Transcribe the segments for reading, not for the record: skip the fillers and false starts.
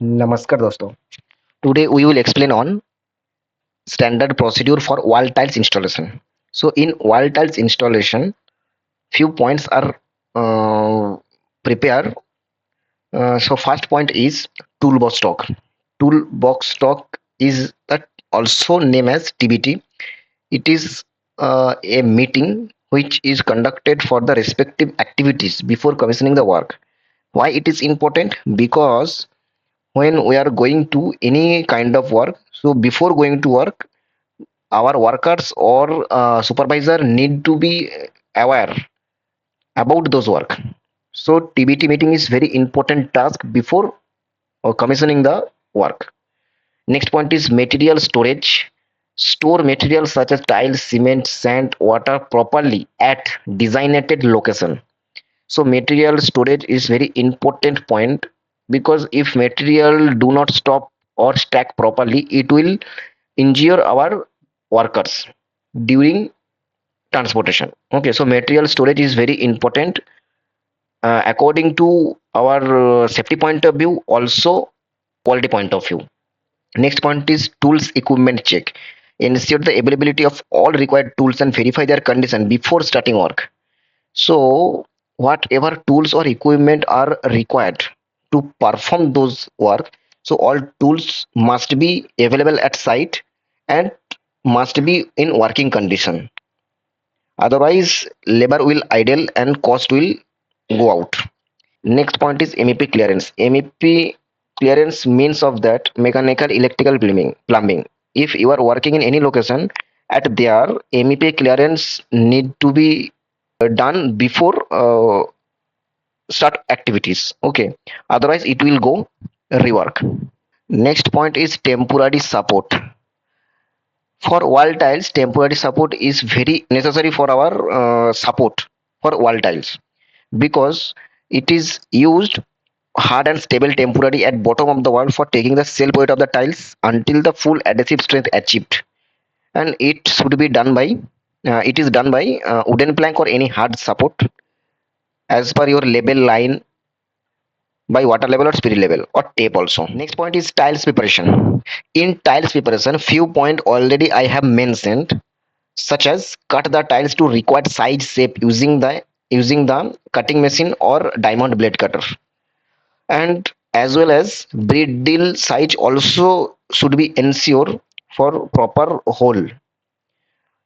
नमस्कार दोस्तों. Today we will explain on standard procedure for wall tiles installation. So in wall tiles installation, few points are prepared. So first point is toolbox stock. Toolbox stock is also named as TBT. It is a meeting which is conducted for the respective activities before commissioning the work. Why it is important? Because when we are going to any kind of work, so before going to work, our workers or supervisor need to be aware about those work. So TBT meeting is very important task before commissioning the work. Next point is material storage. Store materials such as tiles, cement, sand, water properly at designated location. So material storage is very important point, because if material do not stop or stack properly, it will injure our workers during transportation. Okay, so material storage is very important according to our safety point of view, also quality point of view. Next point is tools equipment check. Ensure the availability of all required tools and verify their condition before starting work. So whatever tools or equipment are required to perform those work, so all tools must be available at site and must be in working condition. Otherwise, labor will idle and cost will go out. Next point is MEP clearance. MEP clearance means of that mechanical, electrical, plumbing. If you are working in any location, at there MEP clearance need to be done before start activities. Okay, otherwise it will go rework. Next point is temporary support. For wall tiles, temporary support is very necessary for our support for wall tiles, because it is used hard and stable temporary at bottom of the wall for taking the self weight of the tiles until the full adhesive strength achieved. And it is done by wooden plank or any hard support as per your label line, by water level or spirit level or tape also. Next point is tiles preparation. In tiles preparation, few point already I have mentioned, such as cut the tiles to required size shape using the cutting machine or diamond blade cutter, and as well as bridle size also should be ensured for proper hole.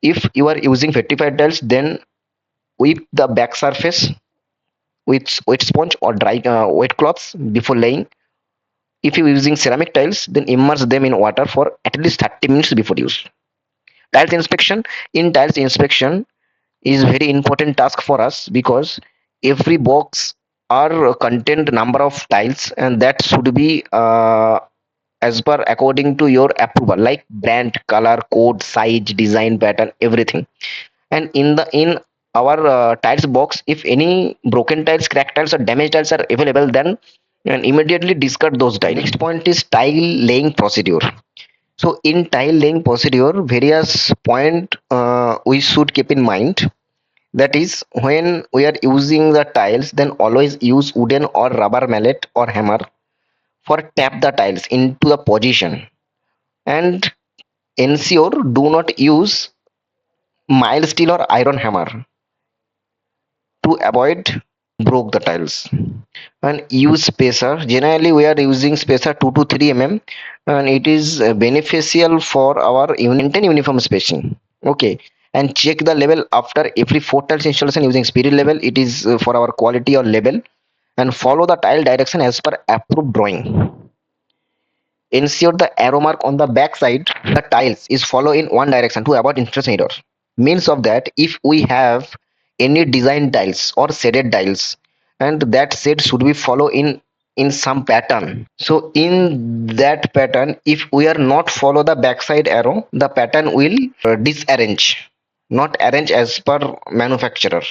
If you are using 55 tiles, then with the back surface with wet sponge or dry wet cloths before laying. If you are using ceramic tiles, then immerse them in water for at least 30 minutes before use. Tiles inspection. In tiles inspection is very important task for us, because every box are contained number of tiles, and that should be as per according to your approval, like brand, color, code, size, design, pattern, everything. And in our tiles box, if any broken tiles, cracked tiles or damaged tiles are available, then and immediately discard those tiles. Next point is tile laying procedure. So in tile laying procedure, various point we should keep in mind. That is, when we are using the tiles, then always use wooden or rubber mallet or hammer for tap the tiles into the position, and ensure do not use mild steel or iron hammer to avoid broke the tiles. And use spacer. Generally we are using spacer 2 to 3 mm, and it is beneficial for our maintain uniform spacing. Okay, and check the level after every 4 tiles installation using spirit level. It is for our quality or level. And follow the tile direction as per approved drawing. Ensure the arrow mark on the back side the tiles is follow in one direction to avoid interest error. Means of that, if we have any design tiles or shaded tiles, and that shade should be follow in some pattern. So in that pattern, if we are not follow the backside arrow, the pattern will disarrange, not arrange as per manufacturer.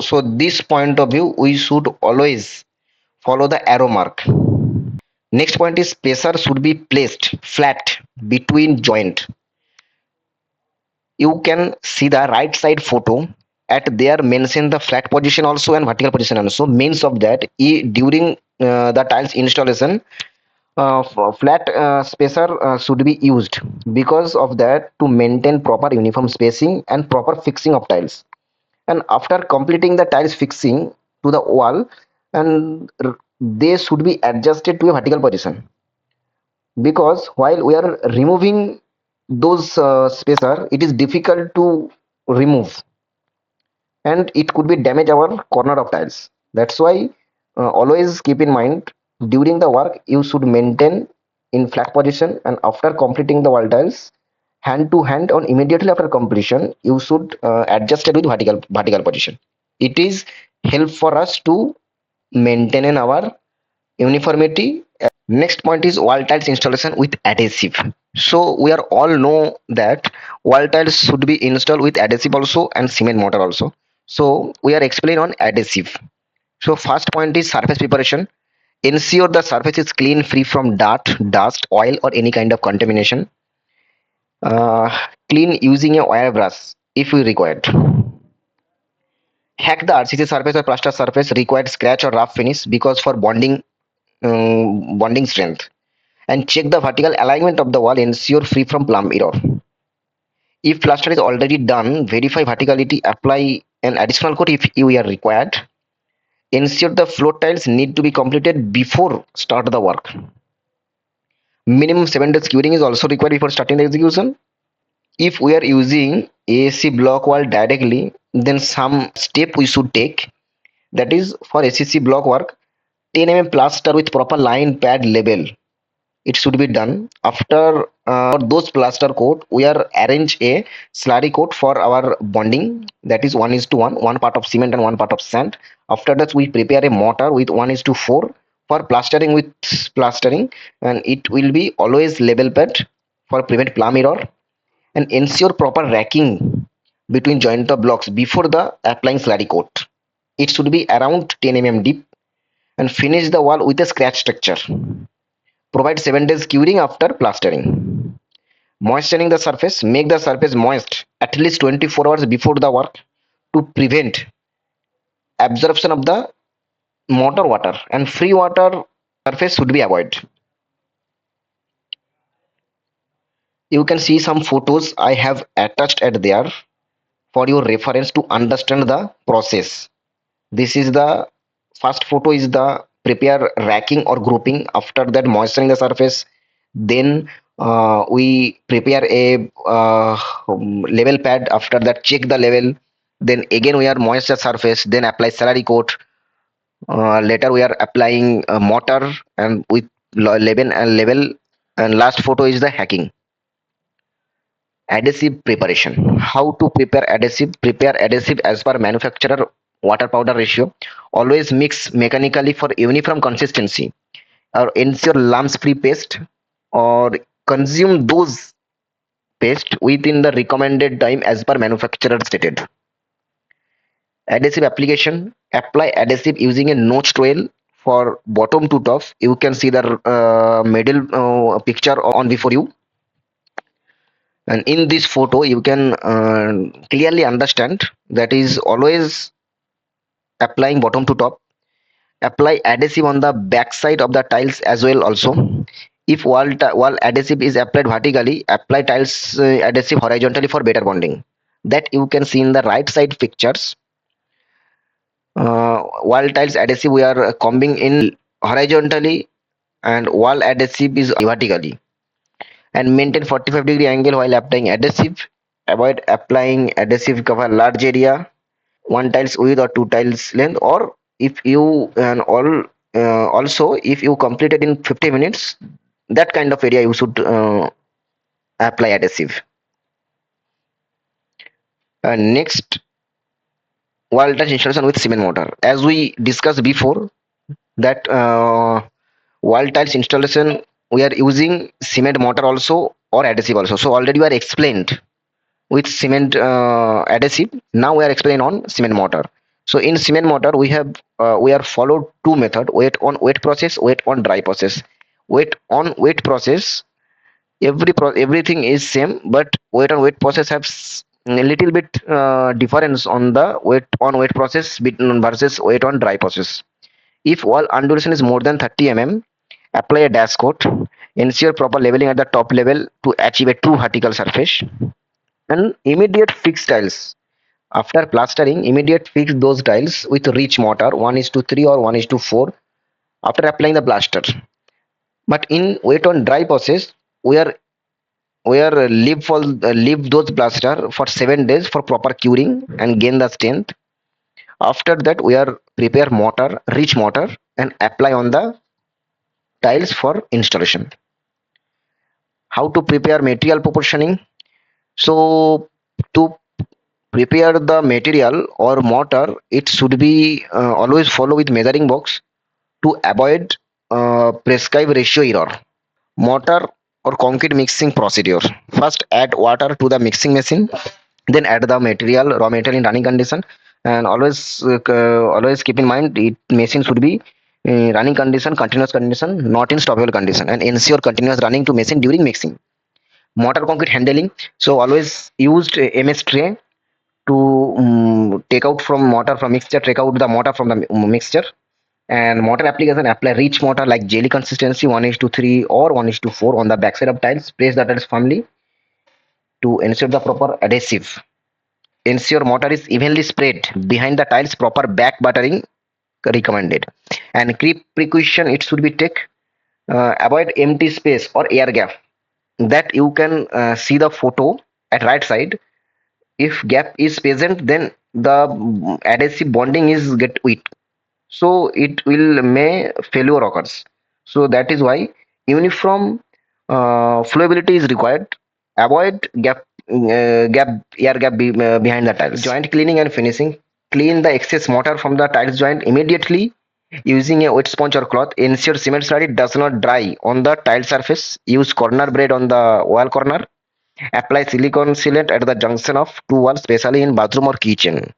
So this point of view, we should always follow the arrow mark. Next point is spacer should be placed flat between joint. You can see the right side photo. At there mention the flat position also and vertical position also. Means of that, during the tiles installation, Flat spacer should be used because of that to maintain proper uniform spacing and proper fixing of tiles. And after completing the tiles fixing to the wall, and they should be adjusted to a vertical position, because while we are removing those spacer, it is difficult to remove and it could be damage our corner of tiles. That's why always keep in mind, during the work you should maintain in flat position, and after completing the wall tiles, hand to hand or immediately after completion, you should adjust it with vertical position. It is help for us to maintain our uniformity. Next point is wall tiles installation with adhesive. So we are all know that wall tiles should be installed with adhesive also and cement mortar also. So we are explaining on adhesive. So first point is surface preparation. Ensure the surface is clean, free from dirt, dust, oil, or any kind of contamination. Uh, Clean using a wire brush if we required. Hack the RCC surface or plaster surface required scratch or rough finish because for bonding strength. And check the vertical alignment of the wall. Ensure free from plumb error. If plaster is already done, verify verticality. Apply an additional coat if you are required. Ensure the floor tiles need to be completed before start the work. Minimum 7 days curing is also required before starting the execution. If we are using AAC block wall directly, then some step we should take. That is for ACC block work, 10 mm plaster with proper line pad label. It should be done. After those plaster coat, we are arrange a slurry coat for our bonding. That is 1:1, one part of cement and one part of sand. After that, we prepare a mortar with 1:4 for plastering with plastering, and it will be always level pad for prevent plumb error, and ensure proper racking between joint of blocks before the applying slurry coat. It should be around 10 mm deep, and finish the wall with a scratch structure. Provide 7 days curing after plastering. Moistening the surface. Make the surface moist at least 24 hours before the work to prevent absorption of the mortar water, and free water surface should be avoided. You can see some photos I have attached at there for your reference to understand the process. This is the first photo is the prepare racking or grouping. After that, moistening the surface. Then we prepare a level pad. After that, check the level. Then again we are moisture surface. Then apply slurry coat. Later we are applying mortar and with level and level. And last photo is the hacking. Adhesive preparation. How to prepare adhesive? Prepare adhesive as per manufacturer water powder ratio. Always mix mechanically for uniform consistency, or ensure lumps free paste, or consume those paste within the recommended time as per manufacturer stated. Adhesive application. Apply adhesive using a notch tool for bottom to top. You can see the middle picture on before you, and in this photo you can clearly understand that is always applying bottom to top. Apply adhesive on the back side of the tiles as well also. If wall adhesive is applied vertically, apply tiles adhesive horizontally for better bonding. That you can see in the right side pictures. Wall tiles adhesive we are combing in horizontally, and wall adhesive is vertically. And maintain 45-degree angle while applying adhesive. Avoid applying adhesive cover large area, one tiles width or two tiles length, or if you and all also if you completed in 50 minutes, that kind of area you should apply adhesive. Next, wall touch installation with cement mortar. As we discussed before, that wall tiles installation we are using cement mortar also or adhesive also. So already we are explained with cement adhesive. Now we are explaining on cement mortar. So in cement mortar we are followed two method: wet on wet process, wet on dry process. Wet on wet process, everything is same, but wet on wet process has a little bit difference on the wet on wet process versus wet on dry process. If wall undulation is more than 30 mm, Apply a dash coat. Ensure proper leveling at the top level to achieve a true vertical surface. And immediate fix tiles. After plastering, immediate fix those tiles with rich mortar 1:3 or 1:4 after applying the plaster. But in wet on dry process, we are leave those plaster for 7 days for proper curing and gain the strength. After that, we are prepare mortar, rich mortar, and apply on the tiles for installation. How to prepare material proportioning? So to prepare the material or mortar, it should be always follow with measuring box to avoid prescribed ratio error. Mortar or concrete mixing procedure. First, add water to the mixing machine, then add the raw material in running condition, and always keep in mind it machine should be running condition, continuous condition, not in stoppable condition, and ensure continuous running to machine during mixing. Mortar concrete handling. So always used MS tray to take out from mortar from mixture, take out the mortar from the mixture. And mortar application, apply rich mortar like jelly consistency 1:3 or 1:4 on the backside of tiles. Press the tiles firmly to ensure the proper adhesive. Ensure mortar is evenly spread behind the tiles. Proper back buttering recommended. And creep precaution it should be take. Avoid empty space or air gap. That you can see the photo at right side. If gap is present, then the adhesive bonding is get weak, so it will may failure occurs. So that is why uniform flowability is required. Avoid gap behind the tiles. Joint cleaning and finishing. Clean the excess mortar from the tiles joint immediately using a wet sponge or cloth. Ensure cement slurry does not dry on the tile surface. Use corner braid on the wall corner. Apply silicone sealant at the junction of two walls, especially in bathroom or kitchen.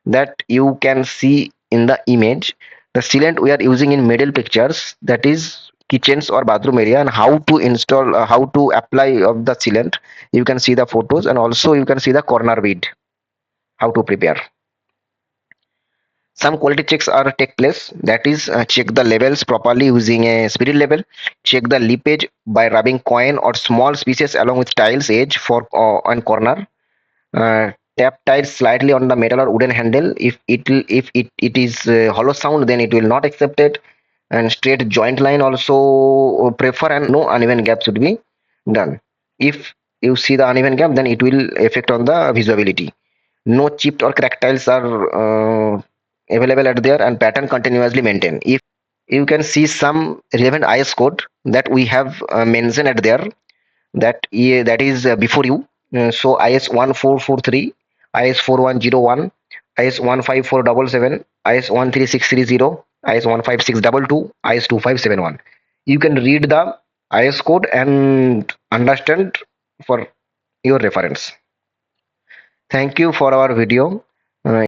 That you can see in the image. The sealant we are using in middle pictures, that is kitchens or bathroom area, and how to install, how to apply of the sealant. You can see the photos, and also you can see the corner bead, how to prepare. Some quality checks are take place, that is check the levels properly using a spirit level. Check the leakage by rubbing coin or small pieces along with tiles edge for and corner. Tap tiles slightly on the metal or wooden handle. If it is hollow sound, then it will not accept it. And straight joint line also prefer, and no uneven gap should be done. If you see the uneven gap, then it will affect on the visibility. No chipped or cracked tiles are available at there, and pattern continuously maintained. If you can see some relevant IS code that we have mentioned at there, that is before you. So IS 1443, IS 4101, IS 15477, IS 13630, IS 15622, IS 2571. You can read the IS code and understand for your reference. Thank you for our video.